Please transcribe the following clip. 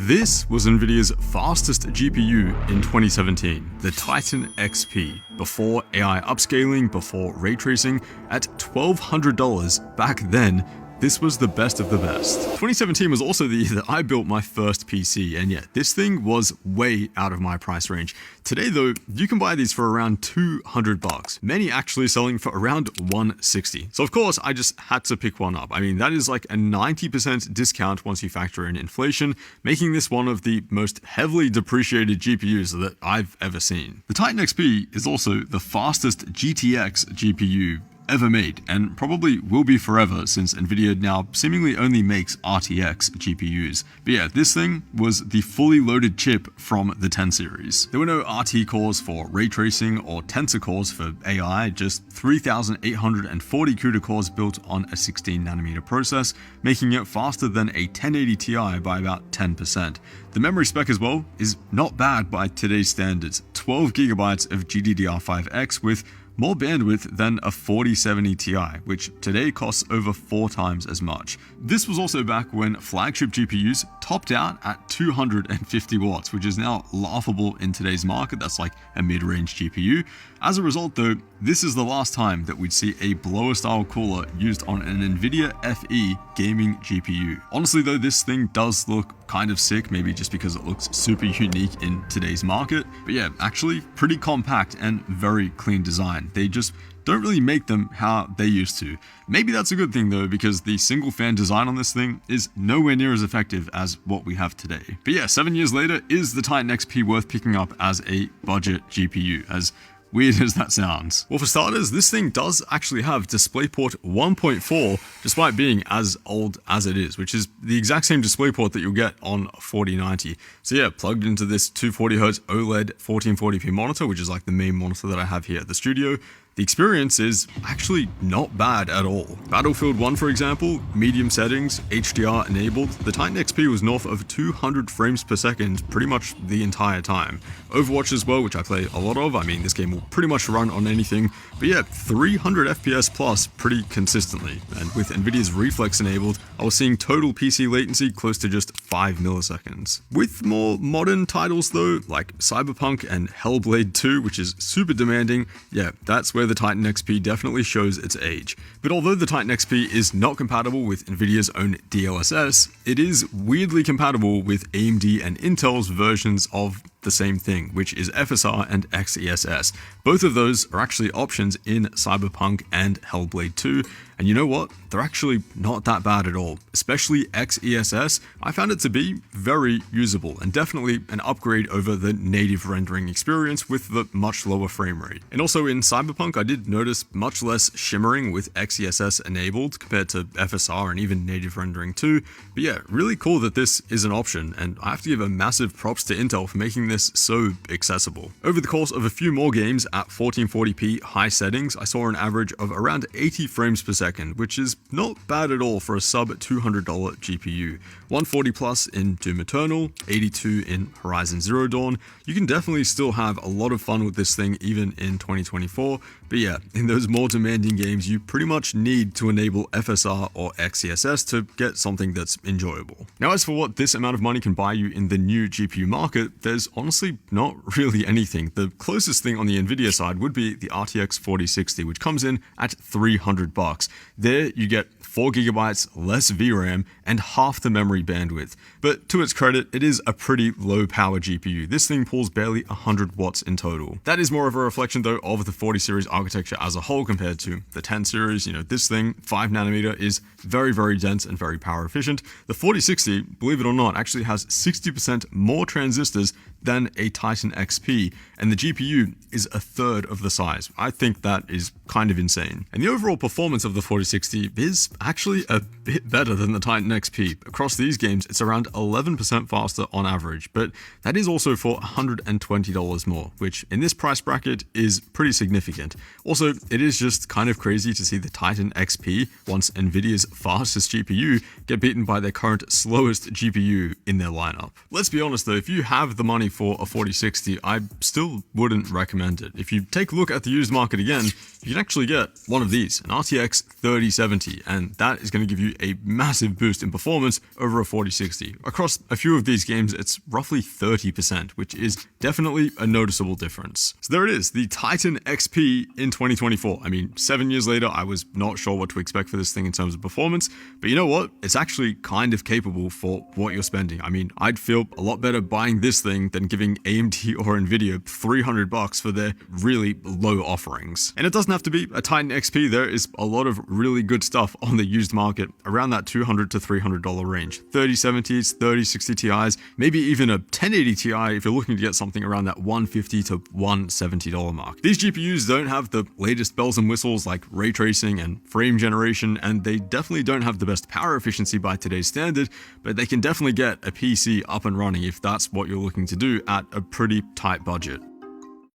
This was Nvidia's fastest GPU in 2017, the Titan XP, before AI upscaling, before ray tracing, at $1,200 back then. This was the best of the best. 2017 was also the year that I built my first PC, and yeah, this thing was way out of my price range. Today though, you can buy these for around $200, many actually selling for around $160. So of course, I just had to pick one up. I mean, that is like a 90% discount once you factor in inflation, making this one of the most heavily depreciated GPUs that I've ever seen. The Titan XP is also the fastest GTX GPU ever made, and probably will be forever since Nvidia now seemingly only makes RTX GPUs. But yeah, this thing was the fully loaded chip from the 10 series. There were no RT cores for ray tracing or tensor cores for AI, just 3,840 CUDA cores built on a 16nm process, making it faster than a 1080 Ti by about 10%. The memory spec as well is not bad by today's standards, 12GB of GDDR5X with more bandwidth than a 4070 Ti, which today costs over 4 times as much. This was also back when flagship GPUs topped out at 250 watts, which is now laughable in today's market. That's like a mid-range GPU. As a result though, this is the last time that we'd see a blower style cooler used on an Nvidia FE gaming GPU. Honestly though, this thing does look kind of sick, maybe just because it looks super unique in today's market. But yeah, actually pretty compact and very clean design. They just don't really make them how they used to. Maybe that's a good thing though, because the single fan design on this thing is nowhere near as effective as what we have today. But yeah, 7 years later, is the Titan XP worth picking up as a budget GPU? As weird as that sounds. Well, for starters, this thing does actually have DisplayPort 1.4, despite being as old as it is, which is the exact same DisplayPort that you'll get on a 4090. So yeah, plugged into this 240Hz OLED 1440p monitor, which is like the main monitor that I have here at the studio, the experience is actually not bad at all. Battlefield 1, for example, medium settings, HDR enabled, the Titan XP was north of 200 frames per second pretty much the entire time. Overwatch as well, which I play a lot of, I mean, this game will pretty much run on anything, but yeah, 300 FPS plus pretty consistently. And with Nvidia's Reflex enabled, I was seeing total PC latency close to just 5 milliseconds. With more modern titles though, like Cyberpunk and Hellblade 2, which is super demanding, yeah, that's where the Titan XP definitely shows its age. But although the Titan XP is not compatible with Nvidia's own DLSS, it is weirdly compatible with AMD and Intel's versions of the same thing, which is FSR and XESS. Both of those are actually options in Cyberpunk and Hellblade 2, and you know what? They're actually not that bad at all. Especially XESS, I found it to be very usable and definitely an upgrade over the native rendering experience with the much lower frame rate. And also in Cyberpunk, I did notice much less shimmering with XESS enabled compared to FSR and even native rendering too. But yeah, really cool that this is an option, and I have to give a massive props to Intel for making this so accessible. Over the course of a few more games at 1440p high settings, I saw an average of around 80 frames per second, which is not bad at all for a sub $200 GPU. 140 plus in Doom Eternal, 82 in Horizon Zero Dawn. You can definitely still have a lot of fun with this thing even in 2024, but yeah, in those more demanding games, you pretty much need to enable FSR or XESS to get something that's enjoyable. Now, as for what this amount of money can buy you in the new GPU market, there's honestly not really anything. The closest thing on the Nvidia side would be the RTX 4060, which comes in at $300. There you get 4GB less VRAM and half the memory bandwidth. But to its credit, it is a pretty low power GPU. This thing pulls barely 100 watts in total. That is more of a reflection though of the 40 series architecture as a whole compared to the 10 series. You know, this thing, 5nm, is very, very dense and very power efficient. The 4060, believe it or not, actually has 60% more transistors than a Titan XP, and the GPU is a third of the size. I think that is kind of insane. And the overall performance of the 4060 is actually a bit better than the Titan XP. Across these games, it's around 11% faster on average, but that is also for $120 more, which in this price bracket is pretty significant. Also, it is just kind of crazy to see the Titan XP, once Nvidia's fastest GPU, get beaten by their current slowest GPU in their lineup. Let's be honest though, if you have the money money for a 4060, I still wouldn't recommend it. If you take a look at the used market again, you can actually get one of these, an RTX 3070, and that is going to give you a massive boost in performance over a 4060. Across a few of these games, it's roughly 30%, which is definitely a noticeable difference. So there it is, the Titan XP in 2024. I mean, 7 years later, I was not sure what to expect for this thing in terms of performance, but you know what? It's actually kind of capable for what you're spending. I mean, I'd feel a lot better buying this thing than giving AMD or Nvidia $300 for their really low offerings. And it doesn't have to be a Titan XP. There is a lot of really good stuff on the used market around that $200 to $300 range. 3070s, 3060 Ti's, maybe even a 1080 Ti if you're looking to get something around that $150 to $170 mark. These GPUs don't have the latest bells and whistles like ray tracing and frame generation, and they definitely don't have the best power efficiency by today's standard, but they can definitely get a PC up and running if that's what you're looking to do at a pretty tight budget.